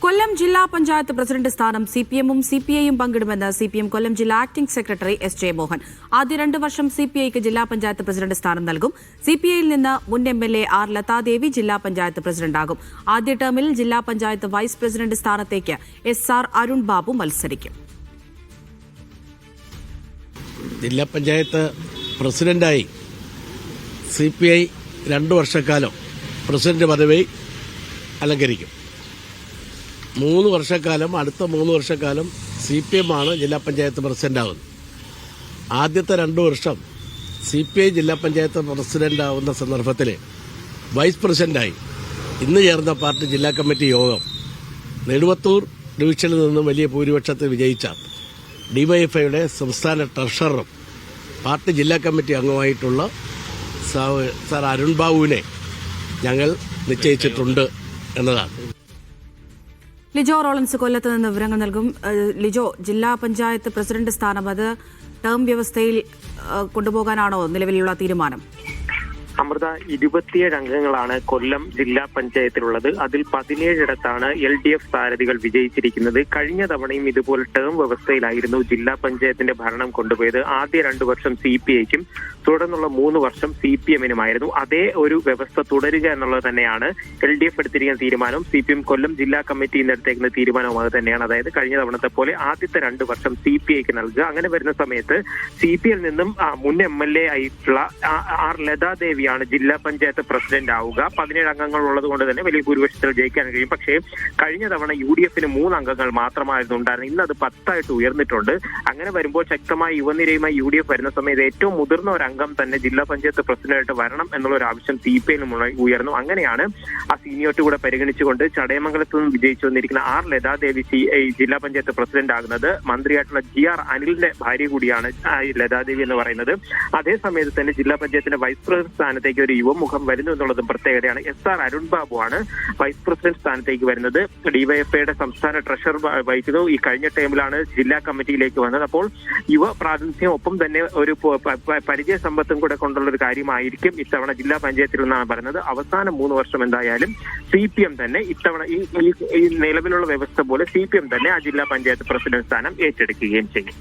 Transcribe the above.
കൊല്ലം ജില്ലാ പഞ്ചായത്ത് പ്രസിഡന്റ് സ്ഥാനം സിപിഎമ്മും സിപിഐയും പങ്കിടുമെന്ന് സിപിഎം കൊല്ലം ജില്ലാ ആക്ടിംഗ് സെക്രട്ടറി എസ് ജയമോഹൻ. ആദ്യ 2 വർഷം സിപിഐക്ക് ജില്ലാ പഞ്ചായത്ത് പ്രസിഡന്റ് സ്ഥാനം നൽകും. സിപിഐയിൽ നിന്ന് മുൻ എംഎൽഎ ആർ ലതാദേവി ജില്ലാ പഞ്ചായത്ത് പ്രസിഡന്റാകും. ആദ്യ ടേമിൽ ജില്ലാ പഞ്ചായത്ത് വൈസ് പ്രസിഡന്റ് സ്ഥാനത്തേക്ക് SR അരുൺ ബാബു മത്സരിക്കും. ജില്ലാ പഞ്ചായത്ത് പ്രസിഡന്റായി സിപിഐ 2 വർഷക്കാലം പ്രസിഡന്റ് പദവി അലങ്കരിക്കും. 3 വർഷക്കാലം അടുത്ത 3 വർഷക്കാലം CPM ആണ് ജില്ലാ പഞ്ചായത്ത് പ്രസിഡന്റാകുന്നത്. ആദ്യത്തെ 2 വർഷം CPI ജില്ലാ പഞ്ചായത്ത് പ്രസിഡന്റാവുന്ന സന്ദർഭത്തിൽ വൈസ് പ്രസിഡന്റായി ഇന്ന് ചേർന്ന പാർട്ടി ജില്ലാ കമ്മിറ്റി യോഗം നെടുവത്തൂർ ഡിവിഷനിൽ നിന്നും വലിയ ഭൂരിപക്ഷത്തിൽ വിജയിച്ച DYFIയുടെ സംസ്ഥാന ട്രഷററും പാർട്ടി ജില്ലാ കമ്മിറ്റി അംഗമായിട്ടുള്ള സർ അരുൺ ബാബുവിനെ ഞങ്ങൾ നിശ്ചയിച്ചിട്ടുണ്ട് എന്നതാണ്. ലിജോ റോളൻസ് കൊല്ലത്ത് നിന്ന് വിവരങ്ങൾ നൽകും. ലിജോ, ജില്ലാ പഞ്ചായത്ത് പ്രസിഡന്റ് സ്ഥാനം അത് ടേം വ്യവസ്ഥയിൽ കൊണ്ടുപോകാനാണോ നിലവിലുള്ള തീരുമാനം? അമൃത, 27 അംഗങ്ങളാണ് കൊല്ലം ജില്ലാ പഞ്ചായത്തിലുള്ളത്. അതിൽ 17 LDF സാരഥികൾ വിജയിച്ചിരിക്കുന്നത്. കഴിഞ്ഞ തവണയും ഇതുപോലെ ടേം വ്യവസ്ഥയിലായിരുന്നു ജില്ലാ പഞ്ചായത്തിന്റെ ഭരണം കൊണ്ടുപോയത്. ആദ്യ 2 വർഷം CPIക്കും തുടർന്നുള്ള 3 വർഷം CPMനുമായിരുന്നു. അതേ ഒരു വ്യവസ്ഥ തുടരുക എന്നുള്ളത് തന്നെയാണ് LDF എടുത്തിരിക്കുന്ന തീരുമാനവും CPM കൊല്ലം ജില്ലാ കമ്മിറ്റി ഇന്ന് എടുത്തേക്കുന്ന തീരുമാനവും അത് തന്നെയാണ്. അതായത് കഴിഞ്ഞ തവണത്തെ പോലെ ആദ്യത്തെ 2 വർഷം CPIക്ക് നൽകുക. അങ്ങനെ വരുന്ന സമയത്ത് CPIയിൽ നിന്നും മുൻ MLA ആയിട്ടുള്ള ആർ ലതാദേവി ജില്ലാ പഞ്ചായത്ത് പ്രസിഡന്റ് ആവുക. 17 അംഗങ്ങൾ ഉള്ളത് കൊണ്ട് തന്നെ വലിയ ഭൂരിപക്ഷത്തിൽ ജയിക്കാൻ കഴിയും. പക്ഷേ കഴിഞ്ഞ തവണ UDFന് 3 അംഗങ്ങൾ മാത്രമായിരുന്നു ഉണ്ടായിരുന്നത്. ഇന്ന് അത് 10 ഉയർന്നിട്ടുണ്ട്. അങ്ങനെ വരുമ്പോൾ ശക്തമായ യുവനിരയുമായി UDF വരുന്ന സമയത്ത് ഏറ്റവും മുതിർന്ന ഒരു അംഗം തന്നെ ജില്ലാ പഞ്ചായത്ത് പ്രസിഡന്റായിട്ട് വരണം എന്നുള്ള ഒരു ആവശ്യം CPIയിലും ഉയർന്നു. അങ്ങനെയാണ് ആ സീനിയോറിറ്റി കൂടെ പരിഗണിച്ചുകൊണ്ട് ചടയമംഗലത്ത് നിന്ന് വിജയിച്ചു വന്നിരിക്കുന്ന ആർ ലതാദേവി ജില്ലാ പഞ്ചായത്ത് പ്രസിഡന്റ് ആകുന്നത്. മന്ത്രിയായിട്ടുള്ള GR അനിലിന്റെ ഭാര്യ കൂടിയാണ് ലതാദേവി എന്ന് പറയുന്നത്. അതേസമയത്ത് തന്നെ ജില്ലാ പഞ്ചായത്തിന്റെ വൈസ് പ്രസിഡന്റ് സ്ഥാനത്തേക്ക് ഒരു യുവമുഖം വരുന്നു എന്നുള്ളതും പ്രത്യേകതയാണ്. SR അരുൺ ബാബു ആണ് വൈസ് പ്രസിഡന്റ് സ്ഥാനത്തേക്ക് വരുന്നത്. DYFIയുടെ സംസ്ഥാന ട്രഷറർ വഹിക്കുന്നു. ഈ കഴിഞ്ഞ ടൈമിലാണ് ജില്ലാ കമ്മിറ്റിയിലേക്ക് വന്നത്. അപ്പോൾ യുവ പ്രാതിനിധ്യം ഒപ്പം തന്നെ ഒരു പരിചയ സമ്പത്തും കൂടെ കൊണ്ടുള്ള ഒരു കാര്യമായിരിക്കും ഇത്തവണ ജില്ലാ പഞ്ചായത്തിൽ നിന്നാണ് പറയുന്നത്. അവസാന 3 വർഷം എന്തായാലും CPM തന്നെ ഇത്തവണ ഈ നിലവിലുള്ള വ്യവസ്ഥ പോലെ CPM തന്നെ ആ ജില്ലാ പഞ്ചായത്ത് പ്രസിഡന്റ് സ്ഥാനം ഏറ്റെടുക്കുകയും ചെയ്യും.